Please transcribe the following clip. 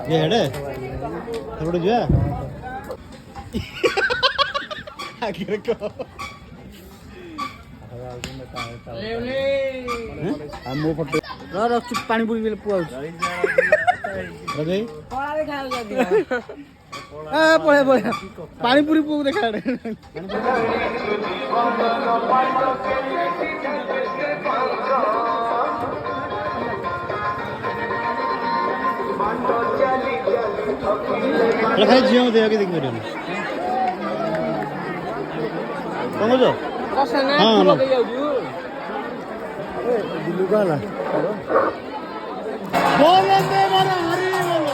ये हेड थोड़ा जो है आगे रखो हम वो फटे रख पानी पूरी बेले पुआ रगे आ पळे पळे पानी पूरी पुआ देखा खाली झील दे आगे देख मेरे कौन जो हाँ ना दिल्ली का ला बोले दे मारा हरी बोलो